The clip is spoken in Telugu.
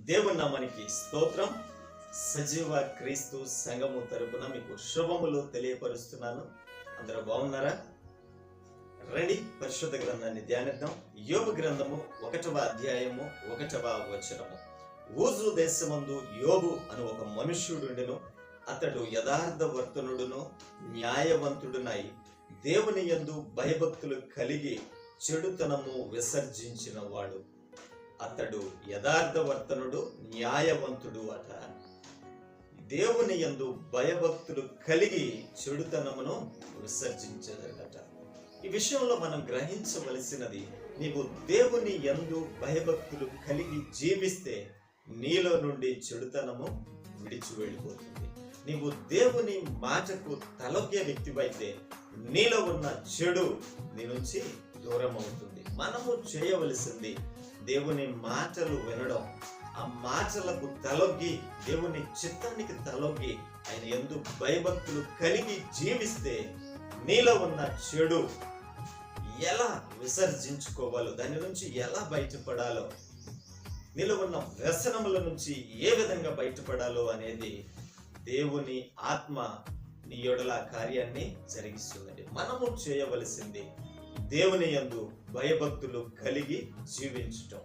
దేవుని నామానికి స్తోత్రం. సజీవ క్రీస్తు సంఘము తరపున మీకు శుభములు తెలియపరుస్తున్నాను. అందరూ బాగున్నారా? రండి, పరిశుద్ధ గ్రంథాన్ని ధ్యానిద్దాం. యోబు గ్రంథము 1వ అధ్యాయము 1వ వచనము. ఊజు దేశమందు యోబు అను ఒక మనుష్యుడుండెను. అతడు యథార్థవర్తనుడును న్యాయవంతుడునై దేవుని యందు భయభక్తులు కలిగి చెడుతనము విసర్జించిన వాడు. అతడు యథార్థవర్తనుడు న్యాయవంతుడు అట. దేవుని యందు భయభక్తులు కలిగి చెడుతనమును విసర్జించదట. ఈ విషయంలో మనం గ్రహించవలసినది, నీవు దేవుని యందు భయభక్తులు కలిగి జీవిస్తే నీలో నుండి చెడుతనము విడిచి వెళ్ళిపోతుంది. నీవు దేవుని మాటకు తలొగ్గే వ్యక్తివైతే నీలో ఉన్న చెడు నీ నుంచి దూరం అవుతుంది. మనము చేయవలసింది దేవుని మాటలు వినడం, ఆ మాటలకు తలొగ్గి దేవుని చిత్తానికి తలొగ్గి ఆయన యందు భయభక్తులు కలిగి జీవిస్తే నీలో ఉన్న చెడు ఎలా విసర్జించుకోవాలో, దాని నుంచి ఎలా బయటపడాలో, నీలో ఉన్న వ్యసనముల నుంచి ఏ విధంగా బయటపడాలో అనేది దేవుని ఆత్మ నీ యొడల కార్యాన్ని జరిగిస్తుందండి. మనము చేయవలసింది దేవుని యందు భయభక్తులు కలిగి జీవించటం.